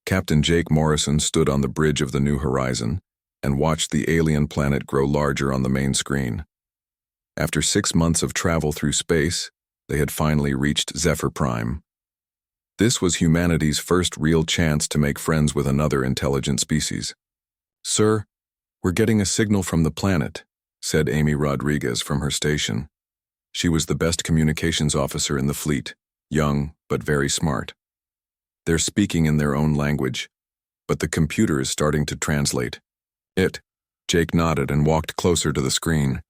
Captain Jake Morrison stood on the bridge of the New Horizon and watched the alien planet grow larger on the main screen. After 6 months of travel through space, they had finally reached Zephyr Prime. This was humanity's first real chance to make friends with another intelligent species. "Sir, we're getting a signal from the planet," said Amy Rodriguez from her station. She was the best communications officer in the fleet, young but very smart. "They're speaking in their own language, but the computer is starting to translate." Jake nodded and walked closer to the screen.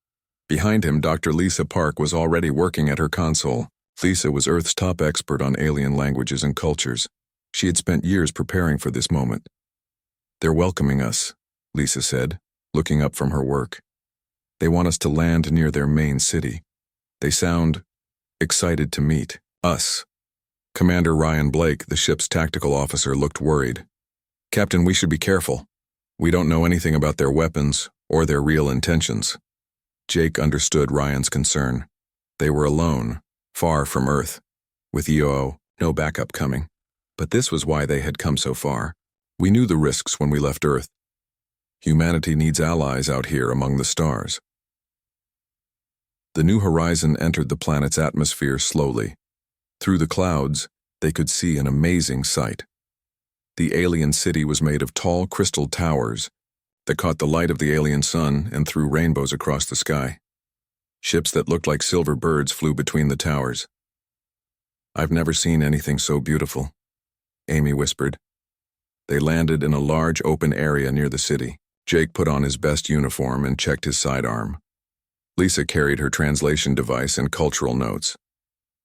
Behind him, Dr. Lisa Park was already working at her console. Lisa was Earth's top expert on alien languages and cultures. She had spent years preparing for this moment. "They're welcoming us," Lisa said, looking up from her work. "They want us to land near their main city. They sound excited to meet us." Commander Ryan Blake, the ship's tactical officer, looked worried. "Captain, we should be careful. We don't know anything about their weapons or their real intentions." Jake understood Ryan's concern. They were alone, far from Earth, with EO, no backup coming. But this was why they had come so far. "We knew the risks when we left Earth. Humanity needs allies out here among the stars." The New Horizon entered the planet's atmosphere slowly. Through the clouds, they could see an amazing sight. The alien city was made of tall crystal towers that caught the light of the alien sun and threw rainbows across the sky. Ships that looked like silver birds flew between the towers. "I've never seen anything so beautiful," Amy whispered. They landed in a large open area near the city. Jake put on his best uniform and checked his sidearm. Lisa carried her translation device and cultural notes.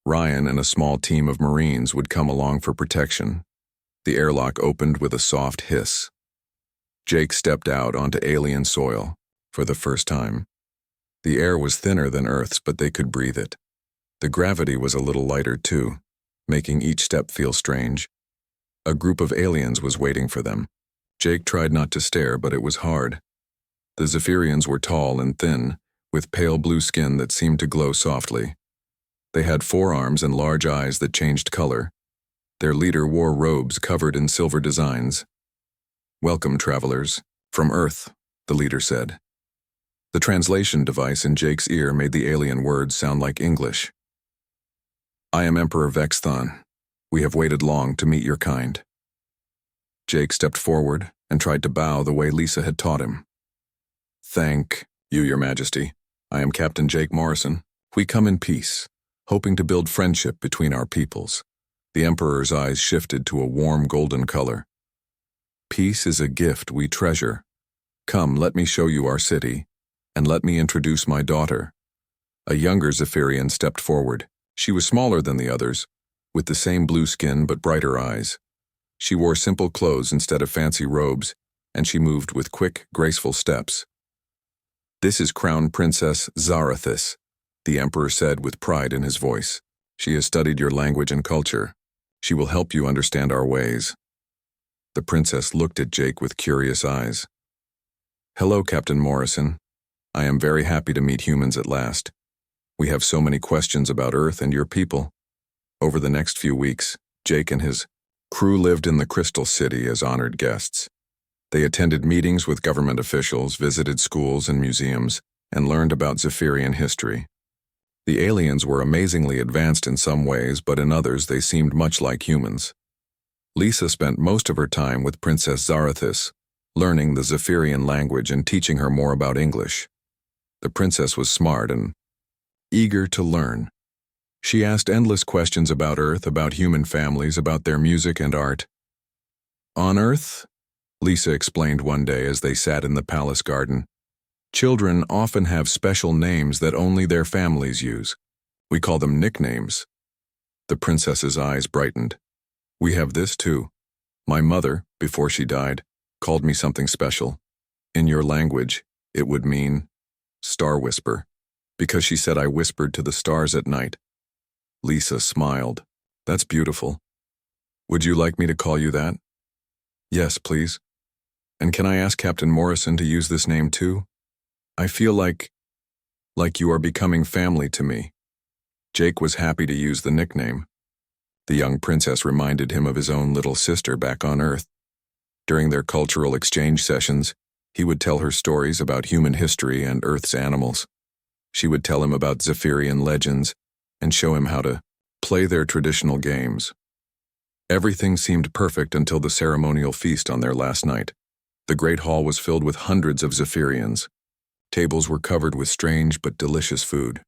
Ryan and a small team of Marines would come along for protection. The airlock opened with a soft hiss. Jake stepped out onto alien soil for the first time. The air was thinner than Earth's, but they could breathe it. The gravity was a little lighter too, making each step feel strange. A group of aliens was waiting for them. Jake tried not to stare, but it was hard. The Zephyrians were tall and thin, with pale blue skin that seemed to glow softly. They had 4 arms and large eyes that changed color. Their leader wore robes covered in silver designs. "Welcome, travelers, from Earth," the leader said. The translation device in Jake's ear made the alien words sound like English. "I am Emperor Vexthon. We have waited long to meet your kind." Jake stepped forward and tried to bow the way Lisa had taught him. "Thank you, Your Majesty. I am Captain Jake Morrison. We come in peace, hoping to build friendship between our peoples." The Emperor's eyes shifted to a warm golden color. "Peace is a gift we treasure. Come, let me show you our city, and let me introduce my daughter." A younger Zephyrian stepped forward. She was smaller than the others, with the same blue skin but brighter eyes. She wore simple clothes instead of fancy robes, and she moved with quick, graceful steps. "This is Crown Princess Zarathis," the Emperor said with pride in his voice. "She has studied your language and culture. She will help you understand our ways." The princess looked at Jake with curious eyes. "Hello, Captain Morrison. I am very happy to meet humans at last. We have so many questions about Earth and your people." Over the next few weeks, Jake and his crew lived in the Crystal City as honored guests. They attended meetings with government officials, visited schools and museums, and learned about Zephyrian history. The aliens were amazingly advanced in some ways, but in others they seemed much like humans. Lisa spent most of her time with Princess Zarathis, learning the Zephyrian language and teaching her more about English. The princess was smart and eager to learn. She asked endless questions about Earth, about human families, about their music and art. "On Earth," Lisa explained one day as they sat in the palace garden, "children often have special names that only their families use. We call them nicknames." The princess's eyes brightened. "We have this too. My mother, before she died, called me something special. In your language, it would mean Star Whisper, because she said I whispered to the stars at night." Lisa smiled. "That's beautiful. Would you like me to call you that?" "Yes, please. And can I ask Captain Morrison to use this name too? I feel like you are becoming family to me." Jake was happy to use the nickname. The young princess reminded him of his own little sister back on Earth. During their cultural exchange sessions, he would tell her stories about human history and Earth's animals. She would tell him about Zephyrian legends and show him how to play their traditional games. Everything seemed perfect until the ceremonial feast on their last night. The great hall was filled with hundreds of Zephyrians. Tables were covered with strange but delicious food.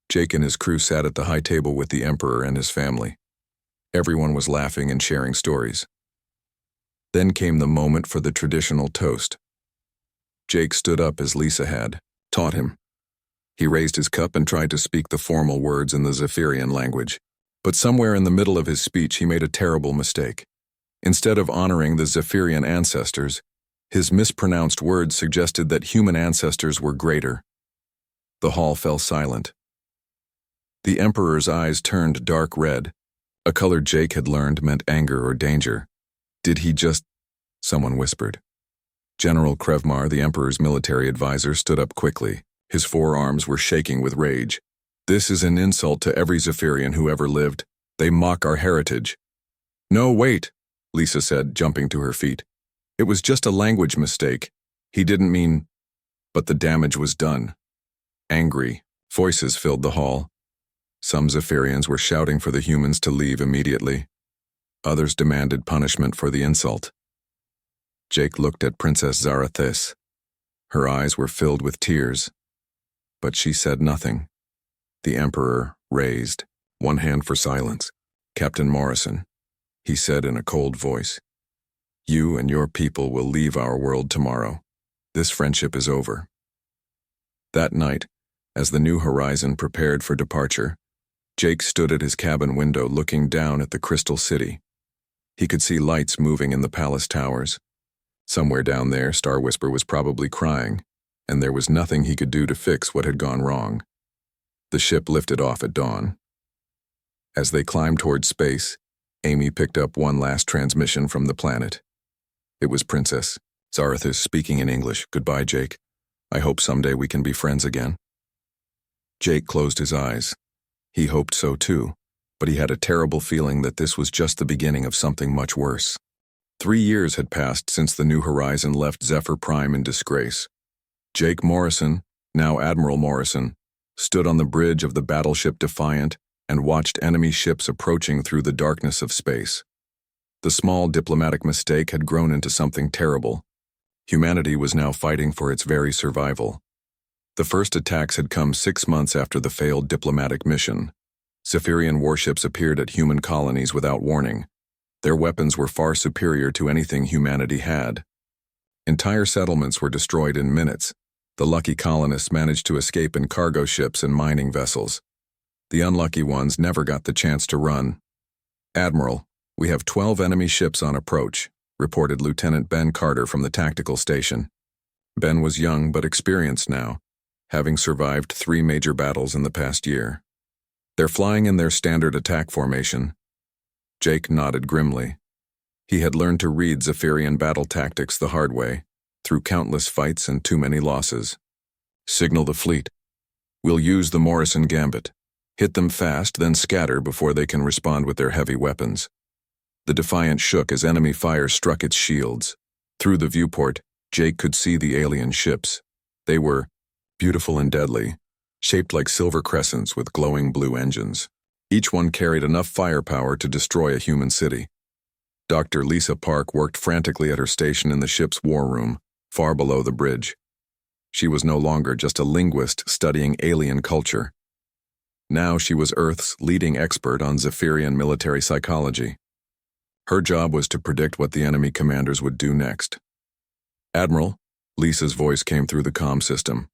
Jake and his crew sat at the high table with the Emperor and his family. Everyone was laughing and sharing stories. Then came the moment for the traditional toast. Jake stood up as Lisa had taught him. He raised his cup and tried to speak the formal words in the Zephyrian language. But somewhere in the middle of his speech he made a terrible mistake. Instead of honoring the Zephyrian ancestors, his mispronounced words suggested that human ancestors were greater. The hall fell silent. The Emperor's eyes turned dark red, a color Jake had learned meant anger or danger. Did he just... Someone whispered. General Krevmar, the Emperor's military advisor, stood up quickly. His forearms were shaking with rage. This is an insult to every Zephyrian who ever lived. They mock our heritage. No, wait, Lisa said, jumping to her feet. It was just a language mistake. He didn't mean... But the damage was done. Angry voices filled the hall. Some Zephyrians were shouting for the humans to leave immediately. Others demanded punishment for the insult. Jake looked at Princess Zarathis. Her eyes were filled with tears, but she said nothing. The Emperor raised one hand for silence. Captain Morrison, he said in a cold voice, you and your people will leave our world tomorrow. This friendship is over. That night, as the New Horizon prepared for departure, Jake stood at his cabin window looking down at the Crystal City. He could see lights moving in the palace towers. Somewhere down there, Star Whisper was probably crying, and there was nothing he could do to fix what had gone wrong. The ship lifted off at dawn. As they climbed toward space, Amy picked up one last transmission from the planet. It was Princess Zarathis speaking in English. Goodbye, Jake. I hope someday we can be friends again. Jake closed his eyes. He hoped so too, but he had a terrible feeling that this was just the beginning of something much worse. 3 years had passed since the New Horizon left Zephyr Prime in disgrace. Jake Morrison, now Admiral Morrison, stood on the bridge of the battleship Defiant and watched enemy ships approaching through the darkness of space. The small diplomatic mistake had grown into something terrible. Humanity was now fighting for its very survival. The first attacks had come 6 months after the failed diplomatic mission. Zephyrian warships appeared at human colonies without warning. Their weapons were far superior to anything humanity had. Entire settlements were destroyed in minutes. The lucky colonists managed to escape in cargo ships and mining vessels. The unlucky ones never got the chance to run. Admiral, we have 12 enemy ships on approach, reported Lieutenant Ben Carter from the tactical station. Ben was young but experienced now, having survived 3 major battles in the past year. They're flying in their standard attack formation. Jake nodded grimly. He had learned to read Zephyrian battle tactics the hard way, through countless fights and too many losses. Signal the fleet. We'll use the Morrison Gambit. Hit them fast, then scatter before they can respond with their heavy weapons. The Defiant shook as enemy fire struck its shields. Through the viewport, Jake could see the alien ships. They were beautiful and deadly, shaped like silver crescents with glowing blue engines. Each one carried enough firepower to destroy a human city. Dr. Lisa Park worked frantically at her station in the ship's war room, far below the bridge. She was no longer just a linguist studying alien culture. Now she was Earth's leading expert on Zephyrian military psychology. Her job was to predict what the enemy commanders would do next. Admiral, Lisa's voice came through the comm system.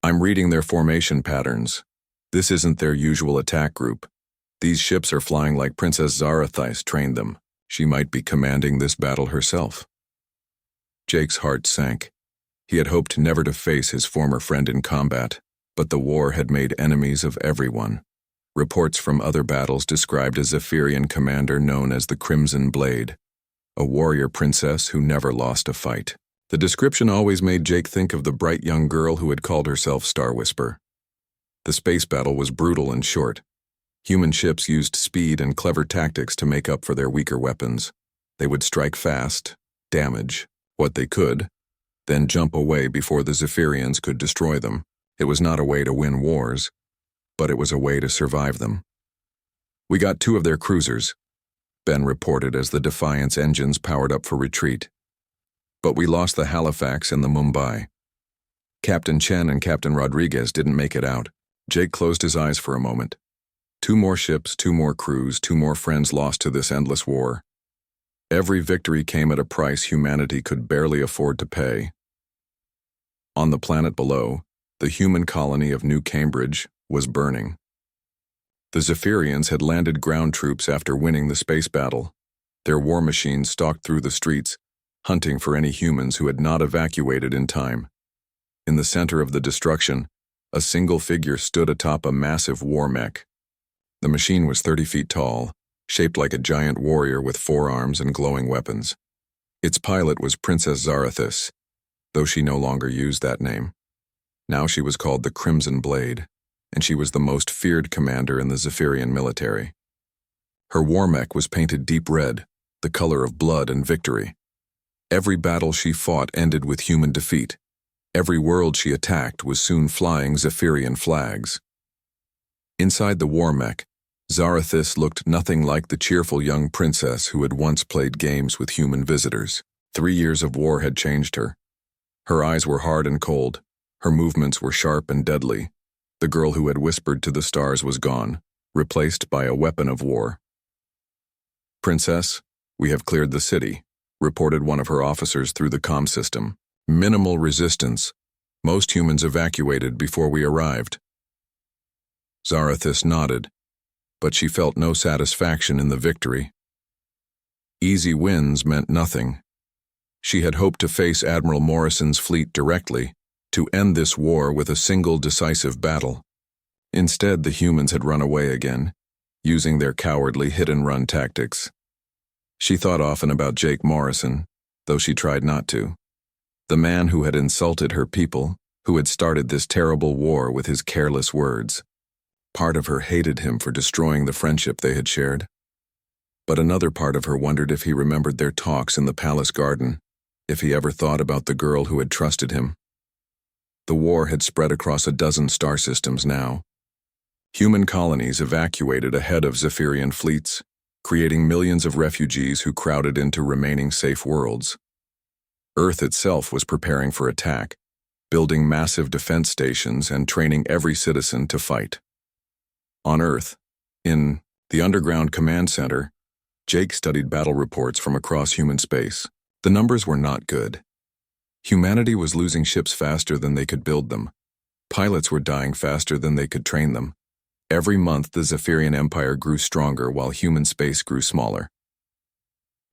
I'm reading their formation patterns. This isn't their usual attack group. These ships are flying like Princess Zarathis trained them. She might be commanding this battle herself. Jake's heart sank. He had hoped never to face his former friend in combat, but the war had made enemies of everyone. Reports from other battles described a Zephyrian commander known as the Crimson Blade, a warrior princess who never lost a fight. The description always made Jake think of the bright young girl who had called herself Star Whisper. The space battle was brutal and short. Human ships used speed and clever tactics to make up for their weaker weapons. They would strike fast, damage what they could, then jump away before the Zephyrians could destroy them. It was not a way to win wars, but it was a way to survive them. "We got 2 of their cruisers," Ben reported as the Defiance engines powered up for retreat. "But we lost the Halifax and the Mumbai. Captain Chen and Captain Rodriguez didn't make it out." Jake closed his eyes for a moment. 2 more ships, 2 more crews, 2 more friends lost to this endless war. Every victory came at a price humanity could barely afford to pay. On the planet below, the human colony of New Cambridge was burning. The Zephyrians had landed ground troops after winning the space battle. Their war machines stalked through the streets, hunting for any humans who had not evacuated in time. In the center of the destruction, a single figure stood atop a massive war mech. The machine was 30 feet tall, shaped like a giant warrior with 4 arms and glowing weapons. Its pilot was Princess Zarathis, though she no longer used that name. Now she was called the Crimson Blade, and she was the most feared commander in the Zephyrian military. Her war mech was painted deep red, the color of blood and victory. Every battle she fought ended with human defeat. Every world she attacked was soon flying Zephyrian flags. Inside the war mech, Zarathis looked nothing like the cheerful young princess who had once played games with human visitors. 3 years of war had changed her. Her eyes were hard and cold. Her movements were sharp and deadly. The girl who had whispered to the stars was gone, replaced by a weapon of war. "Princess, we have cleared the city," reported one of her officers through the comm system. "Minimal resistance. Most humans evacuated before we arrived." Zarathis nodded, but she felt no satisfaction in the victory. Easy wins meant nothing. She had hoped to face Admiral Morrison's fleet directly, to end this war with a single decisive battle. Instead, the humans had run away again, using their cowardly hit-and-run tactics. She thought often about Jake Morrison, though she tried not to. The man who had insulted her people, who had started this terrible war with his careless words. Part of her hated him for destroying the friendship they had shared. But another part of her wondered if he remembered their talks in the palace garden, if he ever thought about the girl who had trusted him. The war had spread across a dozen star systems now. Human colonies evacuated ahead of Zephyrian fleets, creating millions of refugees who crowded into remaining safe worlds. Earth itself was preparing for attack, building massive defense stations and training every citizen to fight. On Earth, in the underground command center, Jake studied battle reports from across human space. The numbers were not good. Humanity was losing ships faster than they could build them. Pilots were dying faster than they could train them. Every month, the Zephyrian Empire grew stronger while human space grew smaller.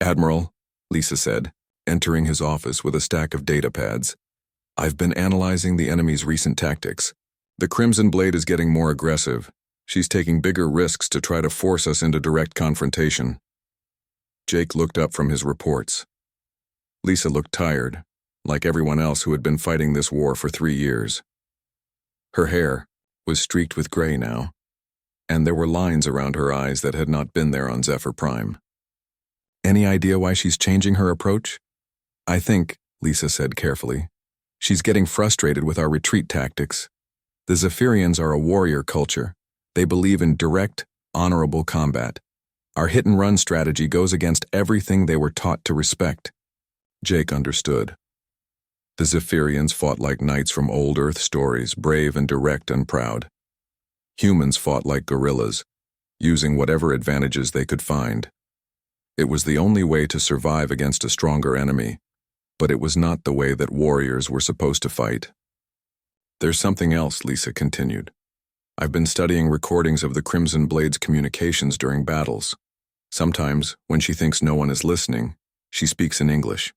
"Admiral," Lisa said, entering his office with a stack of data pads, "I've been analyzing the enemy's recent tactics. The Crimson Blade is getting more aggressive. She's taking bigger risks to try to force us into direct confrontation." Jake looked up from his reports. Lisa looked tired, like everyone else who had been fighting this war for 3 years. Her hair was streaked with gray now, and there were lines around her eyes that had not been there on Zephyr Prime. "Any idea why she's changing her approach?" "I think," Lisa said carefully, "she's getting frustrated with our retreat tactics. The Zephyrians are a warrior culture. They believe in direct, honorable combat. Our hit-and-run strategy goes against everything they were taught to respect." Jake understood. The Zephyrians fought like knights from old Earth stories, brave and direct and proud. Humans fought like guerrillas, using whatever advantages they could find. It was the only way to survive against a stronger enemy, but it was not the way that warriors were supposed to fight. "There's something else," Lisa continued. "I've been studying recordings of the Crimson Blade's communications during battles. Sometimes, when she thinks no one is listening, she speaks in English.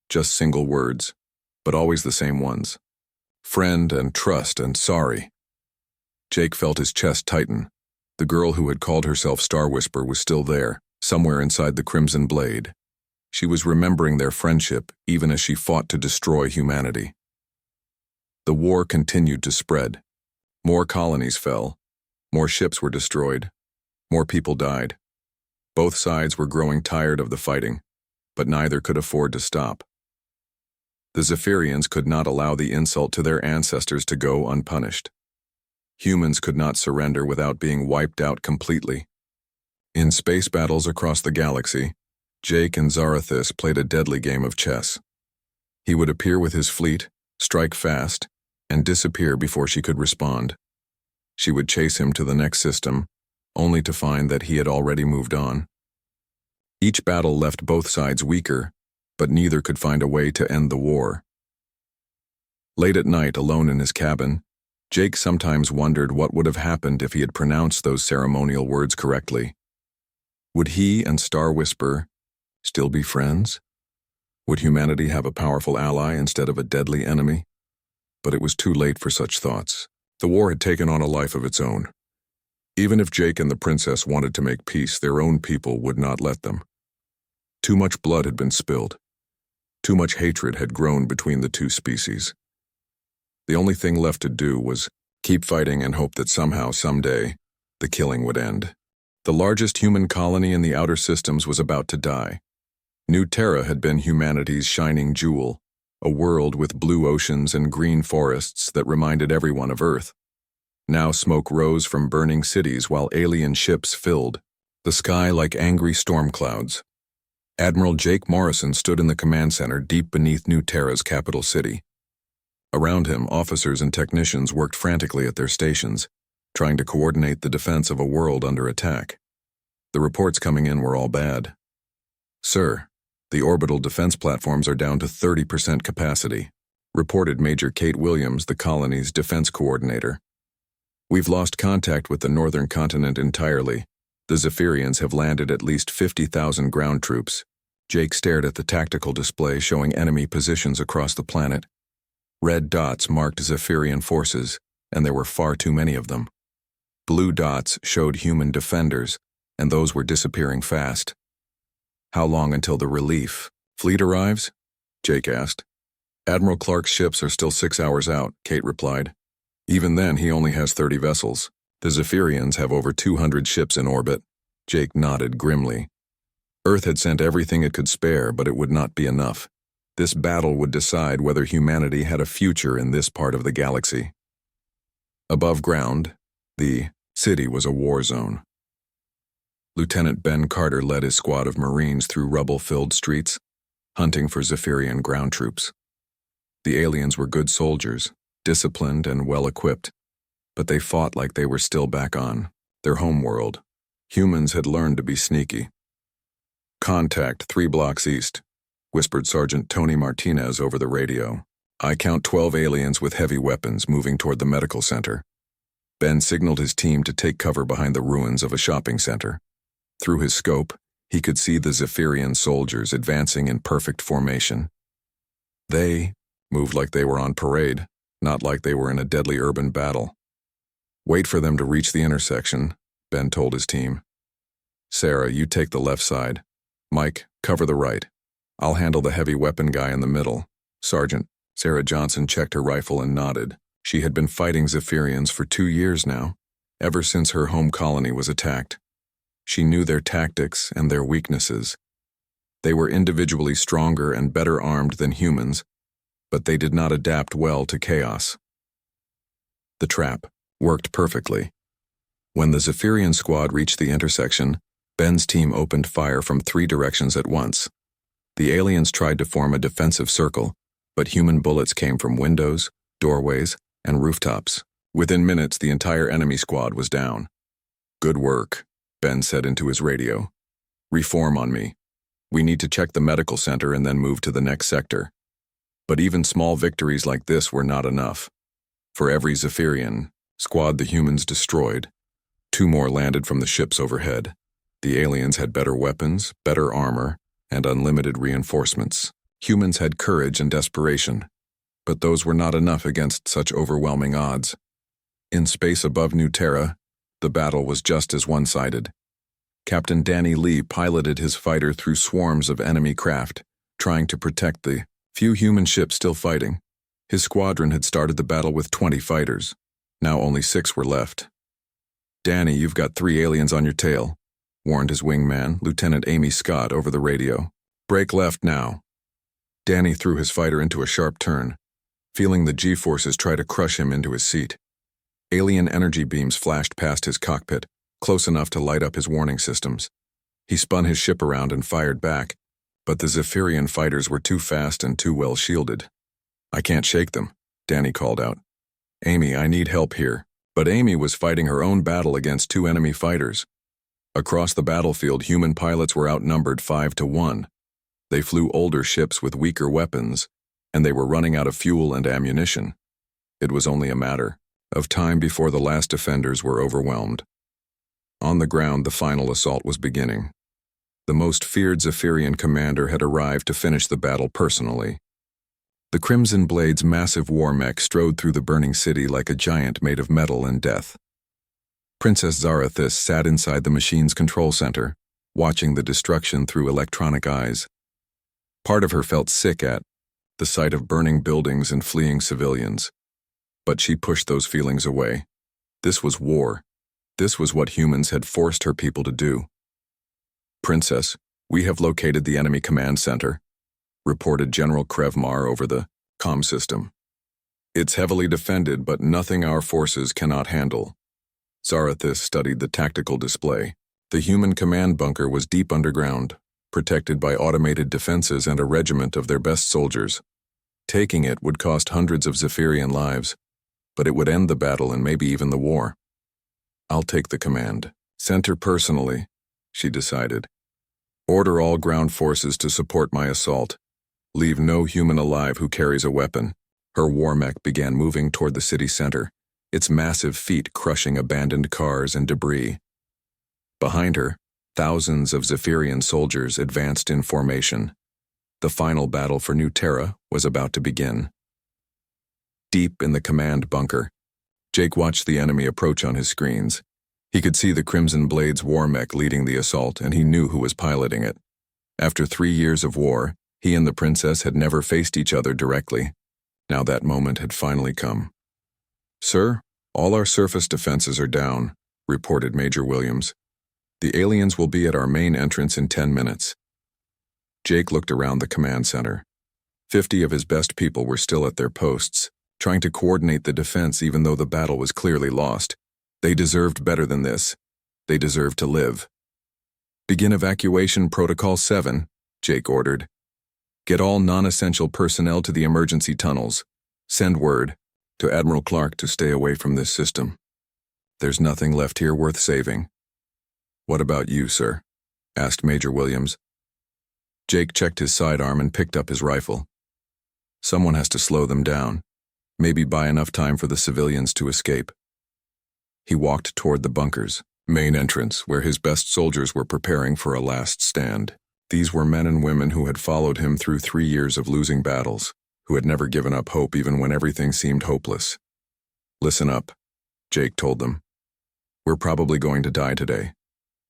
Just single words, but always the same ones. Friend and trust and sorry." Jake felt his chest tighten. The girl who had called herself Star Whisper was still there, somewhere inside the Crimson Blade. She was remembering their friendship even as she fought to destroy humanity. The war continued to spread. More colonies fell. More ships were destroyed. More people died. Both sides were growing tired of the fighting. but neither could afford to stop. The Zephyrians could not allow the insult to their ancestors to go unpunished. Humans could not surrender without being wiped out completely. In space battles across the galaxy, Jake and Zarathis played a deadly game of chess. He would appear with his fleet, strike fast, and disappear before she could respond. She would chase him to the next system, only to find that he had already moved on. Each battle left both sides weaker, but neither could find a way to end the war. Late at night, alone in his cabin, Jake sometimes wondered what would have happened if he had pronounced those ceremonial words correctly. Would he and Star Whisper still be friends? Would humanity have a powerful ally instead of a deadly enemy? But it was too late for such thoughts. The war had taken on a life of its own. Even if Jake and the princess wanted to make peace, their own people would not let them. Too much blood had been spilled. Too much hatred had grown between the two species. The only thing left to do was keep fighting and hope that somehow, someday, the killing would end. The largest human colony in the outer systems was about to die. New Terra had been humanity's shining jewel, a world with blue oceans and green forests that reminded everyone of Earth. Now smoke rose from burning cities while alien ships filled the sky like angry storm clouds. Admiral Jake Morrison stood in the command center deep beneath New Terra's capital city. Around him, officers and technicians worked frantically at their stations, trying to coordinate the defense of a world under attack. The reports coming in were all bad. "Sir, the orbital defense platforms are down to 30% capacity," reported Major Kate Williams, the colony's defense coordinator. "We've lost contact with the northern continent entirely. The Zephyrians have landed at least 50,000 ground troops." Jake stared at the tactical display showing enemy positions across the planet. Red dots marked Zephyrian forces, and there were far too many of them. Blue dots showed human defenders, and those were disappearing fast. "How long until the relief fleet arrives?" Jake asked. "Admiral Clark's ships are still 6 hours out," Kate replied. "Even then, he only has 30 vessels. The Zephyrians have over 200 ships in orbit." Jake nodded grimly. Earth had sent everything it could spare, but it would not be enough. This battle would decide whether humanity had a future in this part of the galaxy. Above ground, the city was a war zone. Lieutenant Ben Carter led his squad of Marines through rubble-filled streets, hunting for Zephyrian ground troops. The aliens were good soldiers, disciplined and well-equipped, but they fought like they were still back on their homeworld. Humans had learned to be sneaky. "Contact 3 blocks east," whispered Sergeant Tony Martinez over the radio. "I count 12 aliens with heavy weapons moving toward the medical center." Ben signaled his team to take cover behind the ruins of a shopping center. Through his scope, he could see the Zephyrian soldiers advancing in perfect formation. They moved like they were on parade, not like they were in a deadly urban battle. "Wait for them to reach the intersection," Ben told his team. "Sarah, you take the left side. Mike, cover the right. I'll handle the heavy weapon guy in the middle." "Sergeant." Sarah Johnson checked her rifle and nodded. She had been fighting Zephyrians for 2 years now, ever since her home colony was attacked. She knew their tactics and their weaknesses. They were individually stronger and better armed than humans, but they did not adapt well to chaos. The trap worked perfectly. When the Zephyrian squad reached the intersection, Ben's team opened fire from 3 directions at once. The aliens tried to form a defensive circle, but human bullets came from windows, doorways, and rooftops. Within minutes, the entire enemy squad was down. "Good work," Ben said into his radio. "Reform on me. We need to check the medical center and then move to the next sector." But even small victories like this were not enough. For every Zephyrian squad the humans destroyed, 2 more landed from the ships overhead. The aliens had better weapons, better armor, and unlimited reinforcements. Humans had courage and desperation, but those were not enough against such overwhelming odds. In space above New Terra, the battle was just as one-sided. Captain Danny Lee piloted his fighter through swarms of enemy craft, trying to protect the few human ships still fighting. His squadron had started the battle with 20 fighters. Now only 6 were left. "Danny, you've got 3 aliens on your tail," warned his wingman, Lieutenant Amy Scott, over the radio. Break left now. Danny threw his fighter into a sharp turn, feeling the G-forces try to crush him into his seat. Alien energy beams flashed past his cockpit, close enough to light up his warning systems. He spun his ship around and fired back, but the Zephyrian fighters were too fast and too well shielded. "I can't shake them," Danny called out. "Amy, I need help here." But Amy was fighting her own battle against two enemy fighters. Across the battlefield, human pilots were outnumbered 5-1. They flew older ships with weaker weapons, and they were running out of fuel and ammunition. It was only a matter of time before the last defenders were overwhelmed. On the ground, the final assault was beginning. The most feared Zephyrian commander had arrived to finish the battle personally. The Crimson Blade's massive war mech strode through the burning city like a giant made of metal and death. Princess Zarathis sat inside the machine's control center, watching the destruction through electronic eyes. Part of her felt sick at the sight of burning buildings and fleeing civilians. But she pushed those feelings away. This was war. This was what humans had forced her people to do. "Princess, we have located the enemy command center," reported General Krevmar over the comm system. "It's heavily defended, but nothing our forces cannot handle." Zarathis studied the tactical display. The human command bunker was deep underground, protected by automated defenses and a regiment of their best soldiers. Taking it would cost hundreds of Zephyrian lives, but it would end the battle and maybe even the war. "I'll take the command center personally," she decided. "Order all ground forces to support my assault. Leave no human alive who carries a weapon." Her war mech began moving toward the city center, its massive feet crushing abandoned cars and debris. Behind her, thousands of Zephyrian soldiers advanced in formation. The final battle for New Terra was about to begin. Deep in the command bunker, Jake watched the enemy approach on his screens. He could see the Crimson Blade's war mech leading the assault, and he knew who was piloting it. After 3 years of war, he and the princess had never faced each other directly. Now that moment had finally come. "Sir, all our surface defenses are down," reported Major Williams. "The aliens will be at our main entrance in 10 minutes. Jake looked around the command center. 50 of his best people were still at their posts, trying to coordinate the defense even though the battle was clearly lost. They deserved better than this. They deserved to live. "Begin evacuation protocol 7, Jake ordered. "Get all non-essential personnel to the emergency tunnels. Send word to Admiral Clark to stay away from this system. There's nothing left here worth saving." "What about you, sir?" asked Major Williams. Jake checked his sidearm and picked up his rifle. "Someone has to slow them down. Maybe buy enough time for the civilians to escape." He walked toward the bunker's main entrance, where his best soldiers were preparing for a last stand. These were men and women who had followed him through 3 years of losing battles, who had never given up hope even when everything seemed hopeless. "Listen up," Jake told them. "We're probably going to die today,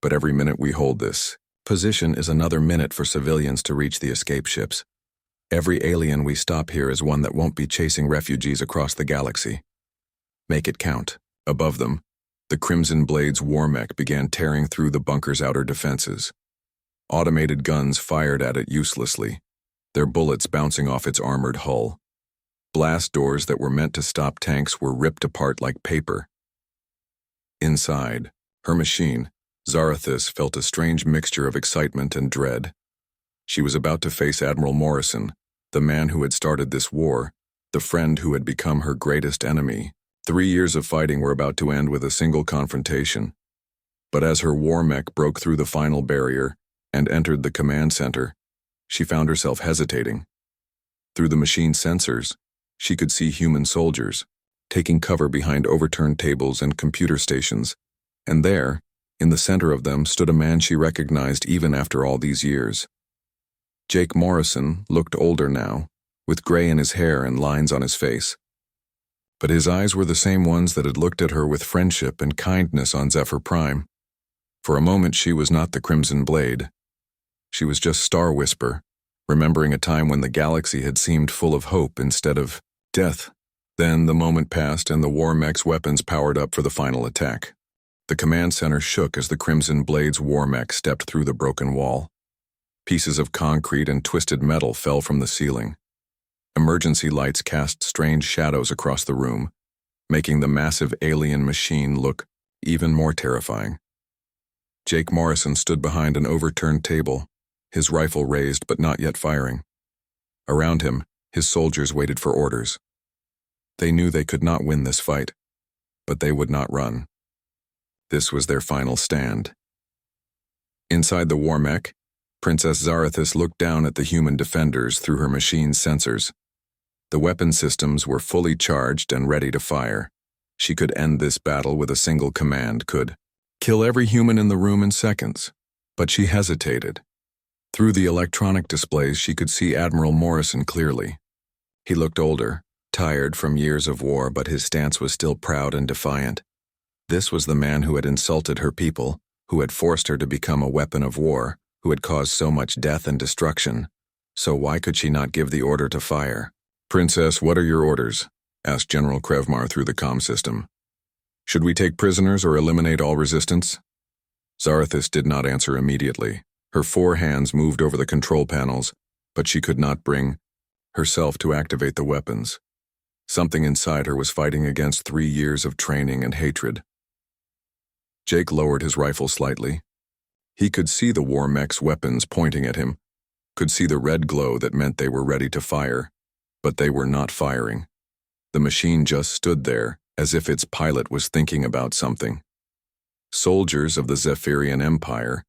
but every minute we hold this position is another minute for civilians to reach the escape ships. Every alien we stop here is one that won't be chasing refugees across the galaxy. Make it count." Above them, the Crimson Blade's war mech began tearing through the bunker's outer defenses. Automated guns fired at it uselessly, their bullets bouncing off its armored hull. Blast doors that were meant to stop tanks were ripped apart like paper. Inside her machine, Zarathis felt a strange mixture of excitement and dread. She was about to face Admiral Morrison, the man who had started this war, the friend who had become her greatest enemy. 3 years of fighting were about to end with a single confrontation. But as her war mech broke through the final barrier and entered the command center, she found herself hesitating. Through the machine's sensors, she could see human soldiers, taking cover behind overturned tables and computer stations, and there, in the center of them, stood a man she recognized even after all these years. Jake Morrison looked older now, with gray in his hair and lines on his face. But his eyes were the same ones that had looked at her with friendship and kindness on Zephyr Prime. For a moment she was not the Crimson Blade. She was just Star Whisper, remembering a time when the galaxy had seemed full of hope instead of death. Then the moment passed and the war mech's weapons powered up for the final attack. The command center shook as the Crimson Blade's war mech stepped through the broken wall. Pieces of concrete and twisted metal fell from the ceiling. Emergency lights cast strange shadows across the room, making the massive alien machine look even more terrifying. Jake Morrison stood behind an overturned table, his rifle raised but not yet firing. Around him, his soldiers waited for orders. They knew they could not win this fight, but they would not run. This was their final stand. Inside the war mech, Princess Zarathis looked down at the human defenders through her machine's sensors. The weapon systems were fully charged and ready to fire. She could end this battle with a single command, could kill every human in the room in seconds. But she hesitated. Through the electronic displays, she could see Admiral Morrison clearly. He looked older, tired from years of war, but his stance was still proud and defiant. This was the man who had insulted her people, who had forced her to become a weapon of war, who had caused so much death and destruction. So why could she not give the order to fire? "Princess, what are your orders?" asked General Krevmar through the comm system. "Should we take prisoners or eliminate all resistance?" Zarathis did not answer immediately. Her 4 hands moved over the control panels, but she could not bring herself to activate the weapons. Something inside her was fighting against 3 years of training and hatred. Jake lowered his rifle slightly. He could see the war mech's weapons pointing at him, could see the red glow that meant they were ready to fire, but they were not firing. The machine just stood there, as if its pilot was thinking about something. "Soldiers of the Zephyrian Empire,"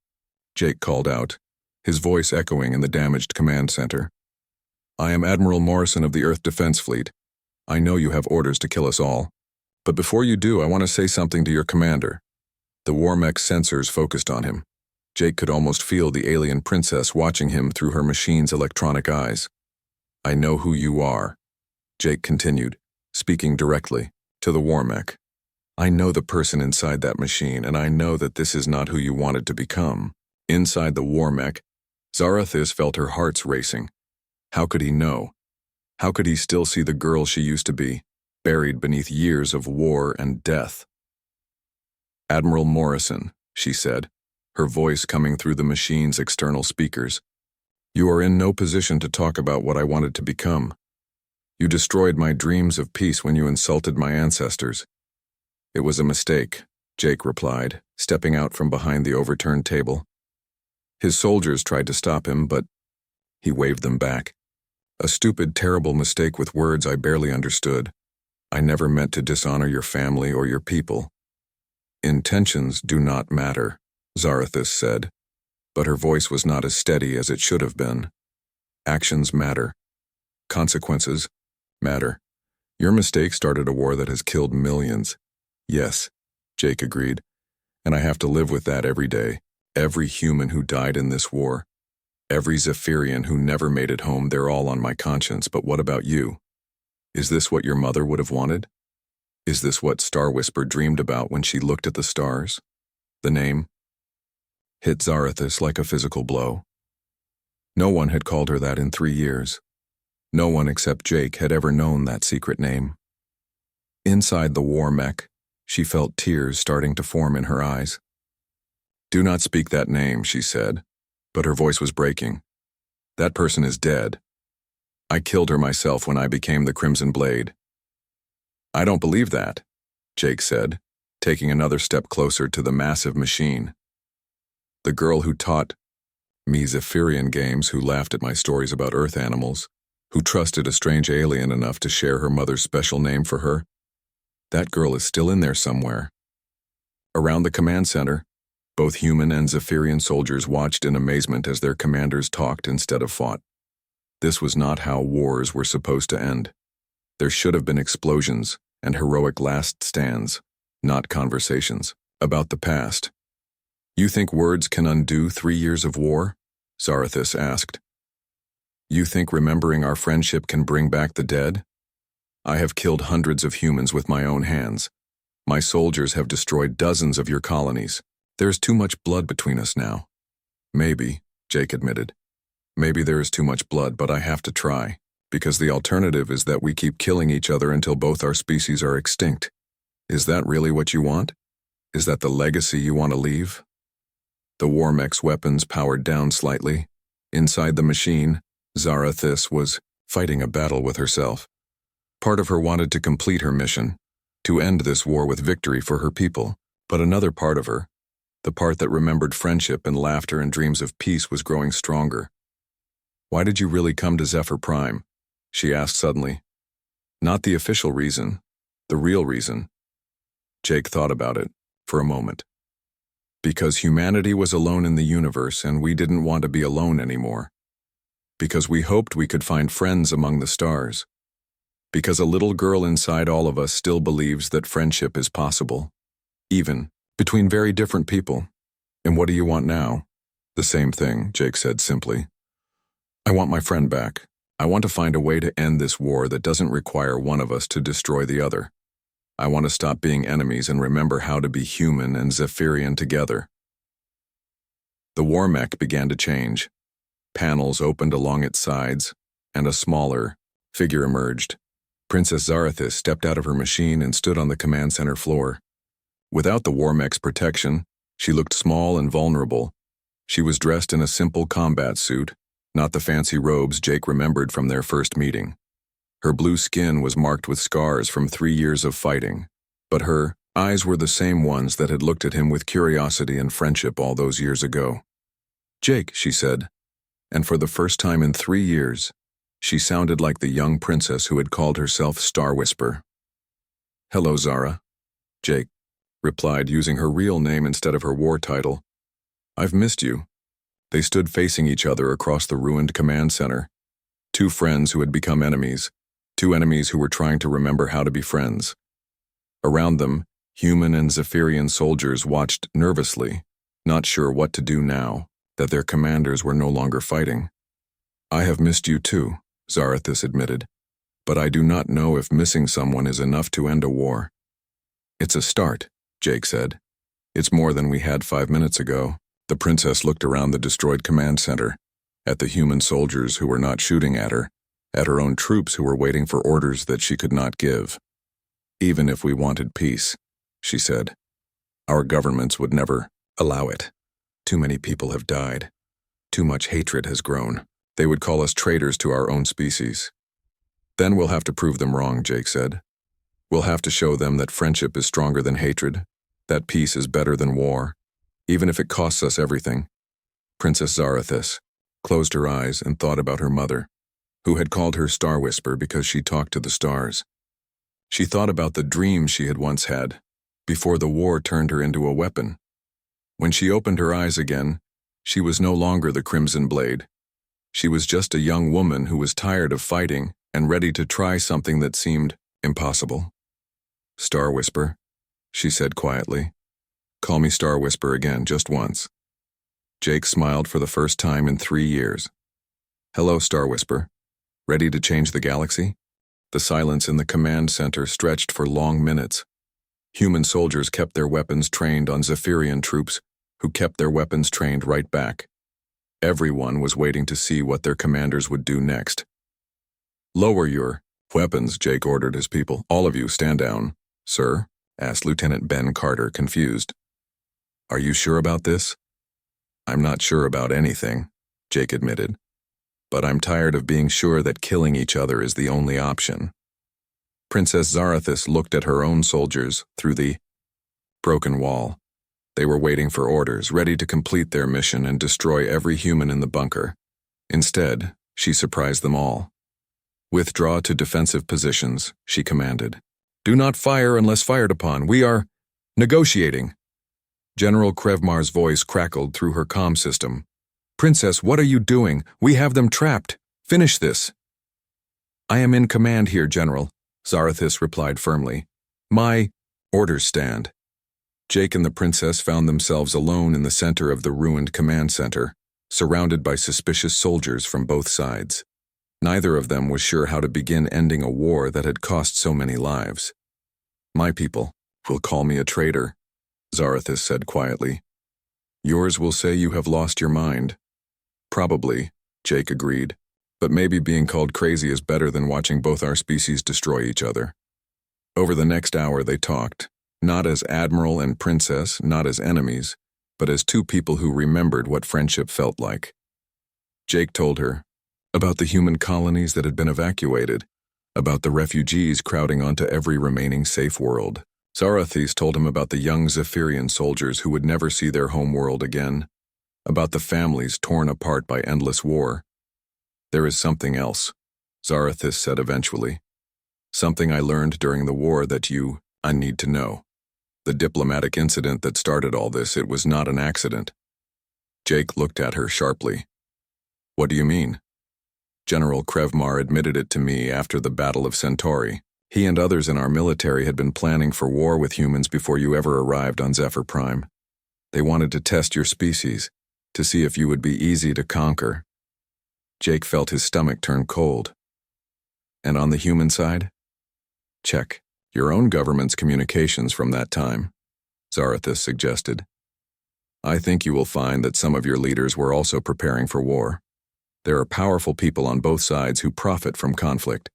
Jake called out, his voice echoing in the damaged command center. "I am Admiral Morrison of the Earth Defense Fleet. I know you have orders to kill us all. But before you do, I want to say something to your commander." The war mech's sensors focused on him. Jake could almost feel the alien princess watching him through her machine's electronic eyes. "I know who you are," Jake continued, speaking directly to the war mech. "I know the person inside that machine, and I know that this is not who you wanted to become." Inside the war mech, Zarathis felt her heart's racing. How could he know? How could he still see the girl she used to be, buried beneath years of war and death? "Admiral Morrison," she said, her voice coming through the machine's external speakers. "You are in no position to talk about what I wanted to become. You destroyed my dreams of peace when you insulted my ancestors." "It was a mistake," Jake replied, stepping out from behind the overturned table. His soldiers tried to stop him, but he waved them back. "A stupid, terrible mistake with words I barely understood. I never meant to dishonor your family or your people." "Intentions do not matter," Zarathis said, but her voice was not as steady as it should have been. "Actions matter. Consequences matter. Your mistake started a war that has killed millions." "Yes," Jake agreed, "and I have to live with that every day. Every human who died in this war. Every Zephyrian who never made it home, they're all on my conscience. But what about you? Is this what your mother would have wanted? Is this what Star Whisper dreamed about when she looked at the stars?" The name hit Zarathis like a physical blow. No one had called her that in 3 years. No one except Jake had ever known that secret name. Inside the war mech, she felt tears starting to form in her eyes. "Do not speak that name," she said, but her voice was breaking. "That person is dead. I killed her myself when I became the Crimson Blade." "I don't believe that," Jake said, taking another step closer to the massive machine. "The girl who taught me Zephyrian games, who laughed at my stories about Earth animals, who trusted a strange alien enough to share her mother's special name for her, that girl is still in there somewhere." Around the command center, both human and Zephyrian soldiers watched in amazement as their commanders talked instead of fought. This was not how wars were supposed to end. There should have been explosions and heroic last stands, not conversations about the past. "You think words can undo 3 years of war?" Zarathis asked. "You think remembering our friendship can bring back the dead? I have killed hundreds of humans with my own hands. My soldiers have destroyed dozens of your colonies. There is too much blood between us now." "Maybe," Jake admitted. "Maybe there is too much blood, but I have to try, because the alternative is that we keep killing each other until both our species are extinct. Is that really what you want? Is that the legacy you want to leave?" The war mech's weapons powered down slightly, Inside the machine, Zarathis was fighting a battle with herself. Part of her wanted to complete her mission, to end this war with victory for her people, but another part of her, the part that remembered friendship and laughter and dreams of peace, was growing stronger. "Why did you really come to Zephyr Prime?" she asked suddenly. Not the official reason, the real reason. Jake thought about it for a moment. Because humanity was alone in the universe and we didn't want to be alone anymore. Because we hoped we could find friends among the stars. Because a little girl inside all of us still believes that friendship is possible, even between very different people. "And what do you want now?" "The same thing," Jake said simply. "I want my friend back. I want to find a way to end this war that doesn't require one of us to destroy the other. I want to stop being enemies and remember how to be human and Zephyrian together." The war mech began to change. Panels opened along its sides, and a smaller figure emerged. Princess Zarathis stepped out of her machine and stood on the command center floor. Without the war mech's protection, she looked small and vulnerable. She was dressed in a simple combat suit, not the fancy robes Jake remembered from their first meeting. Her blue skin was marked with scars from 3 years of fighting, but her eyes were the same ones that had looked at him with curiosity and friendship all those years ago. "Jake," she said, and for the first time in 3 years, she sounded like the young princess who had called herself Star Whisper. "Hello, Zara," Jake replied, using her real name instead of her war title. "I've missed you." They stood facing each other across the ruined command center. Two friends who had become enemies. Two enemies who were trying to remember how to be friends. Around them, human and Zephyrian soldiers watched nervously, not sure what to do now that their commanders were no longer fighting. "I have missed you too," Zarathis admitted, "but I do not know if missing someone is enough to end a war." "It's a start," Jake said. "It's more than we had 5 minutes ago." The princess looked around the destroyed command center, at the human soldiers who were not shooting at her own troops who were waiting for orders that she could not give. "Even if we wanted peace," she said, "our governments would never allow it. Too many people have died. Too much hatred has grown. They would call us traitors to our own species." "Then we'll have to prove them wrong," Jake said. "We'll have to show them that friendship is stronger than hatred, that peace is better than war, even if it costs us everything." Princess Zarathis closed her eyes and thought about her mother, who had called her Star Whisper because she talked to the stars. She thought about the dreams she had once had, before the war turned her into a weapon. When she opened her eyes again, she was no longer the Crimson Blade. She was just a young woman who was tired of fighting and ready to try something that seemed impossible. "Star Whisper," she said quietly. "Call me Star Whisper again, just once." Jake smiled for the first time in 3 years. "Hello, Star Whisper. Ready to change the galaxy?" The silence in the command center stretched for long minutes. Human soldiers kept their weapons trained on Zephyrian troops, who kept their weapons trained right back. Everyone was waiting to see what their commanders would do next. "Lower your weapons," Jake ordered his people. "All of you, stand down." "Sir?" asked Lieutenant Ben Carter, confused. "Are you sure about this?" "I'm not sure about anything," Jake admitted. "But I'm tired of being sure that killing each other is the only option." Princess Zarathis looked at her own soldiers through the broken wall. They were waiting for orders, ready to complete their mission and destroy every human in the bunker. Instead, she surprised them all. "Withdraw to defensive positions," she commanded. "Do not fire unless fired upon. We are negotiating." General Krevmar's voice crackled through her comm system. "Princess, what are you doing? We have them trapped. Finish this." "I am in command here, General," Zarathis replied firmly. "My orders stand." Jake and the princess found themselves alone in the center of the ruined command center, surrounded by suspicious soldiers from both sides. Neither of them was sure how to begin ending a war that had cost so many lives. "My people will call me a traitor," Zarathis said quietly. "Yours will say you have lost your mind." "Probably," Jake agreed, "but maybe being called crazy is better than watching both our species destroy each other." Over the next hour they talked, not as admiral and princess, not as enemies, but as two people who remembered what friendship felt like. Jake told her about the human colonies that had been evacuated, about the refugees crowding onto every remaining safe world. Zarathis told him about the young Zephyrian soldiers who would never see their home world again, about the families torn apart by endless war. There is something else, Zarathis said eventually. Something I learned during the war that I need to know. The diplomatic incident that started all this, it was not an accident. Jake looked at her sharply. What do you mean? General Krevmar admitted it to me after the Battle of Centauri. He and others in our military had been planning for war with humans before you ever arrived on Zephyr Prime. They wanted to test your species, to see if you would be easy to conquer. Jake felt his stomach turn cold. And on the human side? Check your own government's communications from that time, Zarathis suggested. I think you will find that some of your leaders were also preparing for war. There are powerful people on both sides who profit from conflict.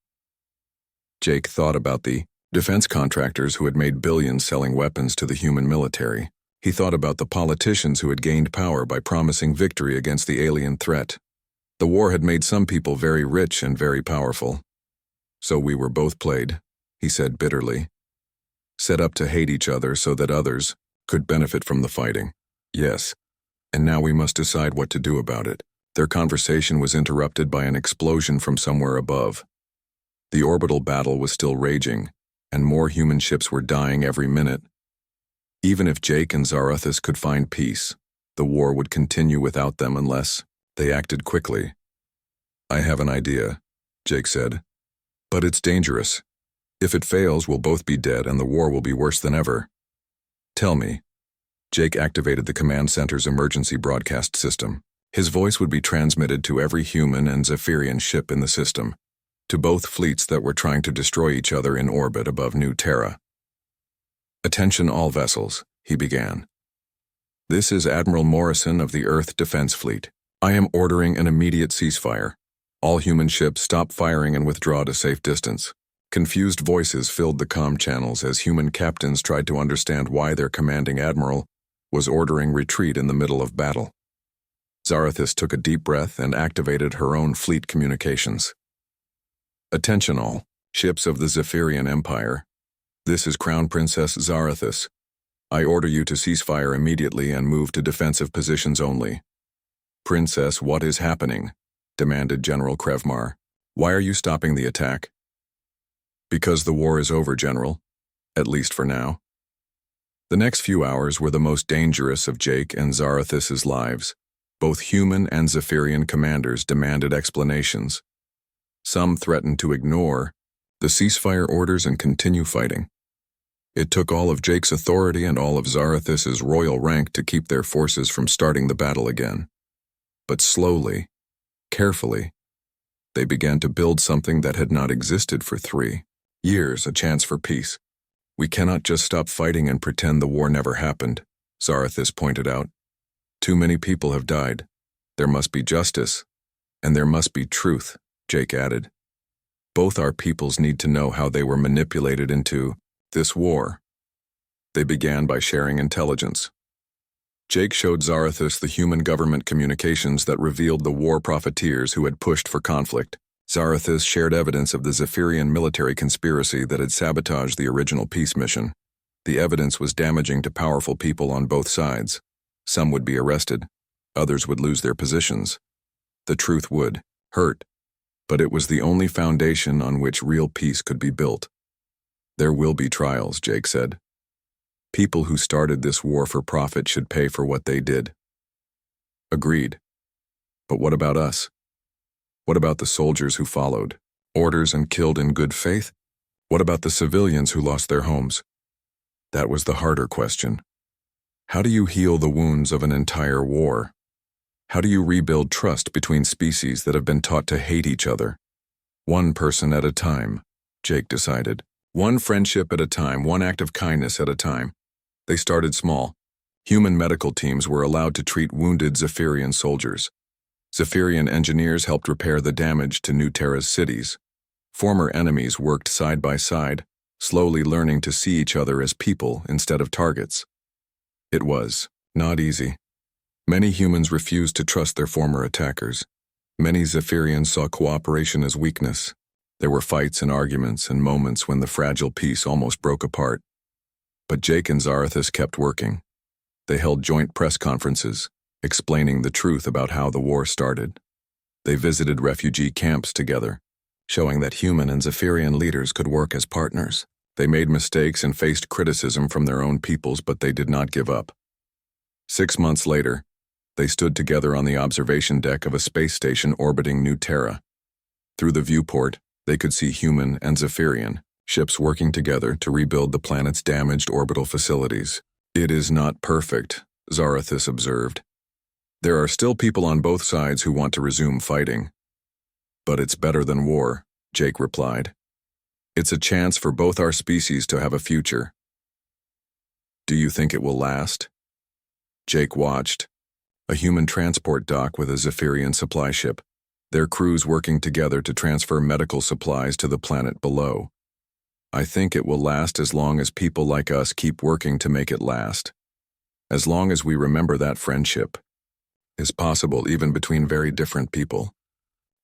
Jake thought about the defense contractors who had made billions selling weapons to the human military. He thought about the politicians who had gained power by promising victory against the alien threat. The war had made some people very rich and very powerful. So we were both played, he said bitterly. Set up to hate each other so that others could benefit from the fighting. Yes. And now we must decide what to do about it. Their conversation was interrupted by an explosion from somewhere above. The orbital battle was still raging, and more human ships were dying every minute. Even if Jake and Zarathis could find peace, the war would continue without them unless they acted quickly. I have an idea, Jake said. But it's dangerous. If it fails, we'll both be dead and the war will be worse than ever. Tell me. Jake activated the command center's emergency broadcast system. His voice would be transmitted to every human and Zephyrian ship in the system, to both fleets that were trying to destroy each other in orbit above New Terra. Attention all vessels, he began. This is Admiral Morrison of the Earth Defense Fleet. I am ordering an immediate ceasefire. All human ships stop firing and withdraw to safe distance. Confused voices filled the comm channels as human captains tried to understand why their commanding admiral was ordering retreat in the middle of battle. Zarathis took a deep breath and activated her own fleet communications. Attention all, ships of the Zephyrian Empire. This is Crown Princess Zarathis. I order you to cease fire immediately and move to defensive positions only. Princess, what is happening? Demanded General Krevmar. Why are you stopping the attack? Because the war is over, General. At least for now. The next few hours were the most dangerous of Jake and Zarathis's lives. Both human and Zephyrian commanders demanded explanations. Some threatened to ignore the ceasefire orders and continue fighting. It took all of Jake's authority and all of Zarathis's royal rank to keep their forces from starting the battle again. But slowly, carefully, they began to build something that had not existed for 3 years, a chance for peace. We cannot just stop fighting and pretend the war never happened, Zarathis pointed out. Too many people have died. There must be justice, and there must be truth, Jake added. Both our peoples need to know how they were manipulated into this war. They began by sharing intelligence. Jake showed Zarathis the human government communications that revealed the war profiteers who had pushed for conflict. Zarathis shared evidence of the Zephyrian military conspiracy that had sabotaged the original peace mission. The evidence was damaging to powerful people on both sides. Some would be arrested, others would lose their positions. The truth would hurt, but it was the only foundation on which real peace could be built. There will be trials, Jake said. People who started this war for profit should pay for what they did. Agreed. But what about us? What about the soldiers who followed orders and killed in good faith? What about the civilians who lost their homes? That was the harder question. How do you heal the wounds of an entire war? How do you rebuild trust between species that have been taught to hate each other? One person at a time, Jake decided. One friendship at a time, one act of kindness at a time. They started small. Human medical teams were allowed to treat wounded Zephyrian soldiers. Zephyrian engineers helped repair the damage to New Terra's cities. Former enemies worked side by side, slowly learning to see each other as people instead of targets. It was not easy. Many humans refused to trust their former attackers. Many Zephyrians saw cooperation as weakness. There were fights and arguments and moments when the fragile peace almost broke apart. But Jake and Zarathus kept working. They held joint press conferences, explaining the truth about how the war started. They visited refugee camps together, showing that human and Zephyrian leaders could work as partners. They made mistakes and faced criticism from their own peoples, but they did not give up. 6 months later, they stood together on the observation deck of a space station orbiting New Terra. Through the viewport, they could see human and Zephyrian ships working together to rebuild the planet's damaged orbital facilities. "It is not perfect," Zarathus observed. "There are still people on both sides who want to resume fighting." "But it's better than war," Jake replied. "It's a chance for both our species to have a future." "Do you think it will last?" Jake watched. A human transport dock with a Zephyrian supply ship, their crews working together to transfer medical supplies to the planet below. "I think it will last as long as people like us keep working to make it last. As long as we remember that friendship is possible even between very different people."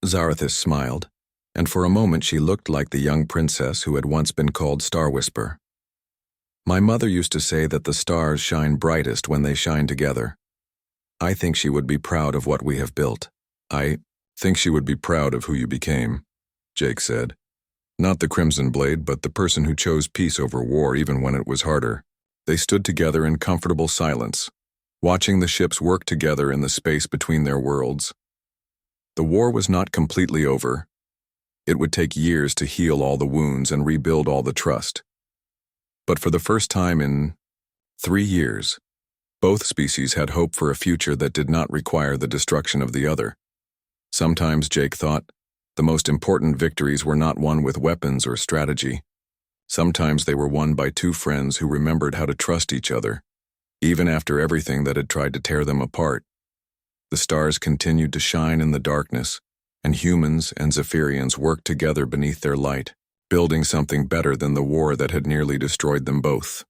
Zarathus smiled, and for a moment she looked like the young princess who had once been called Star Whisper. "My mother used to say that the stars shine brightest when they shine together. I think she would be proud of what we have built." "I think she would be proud of who you became," Jake said. "Not the Crimson Blade, but the person who chose peace over war even when it was harder." They stood together in comfortable silence, watching the ships work together in the space between their worlds. The war was not completely over. It would take years to heal all the wounds and rebuild all the trust. But for the first time in 3 years, both species had hope for a future that did not require the destruction of the other. Sometimes, Jake thought, the most important victories were not won with weapons or strategy. Sometimes they were won by two friends who remembered how to trust each other, even after everything that had tried to tear them apart. The stars continued to shine in the darkness, and humans and Zephyrians worked together beneath their light, building something better than the war that had nearly destroyed them both.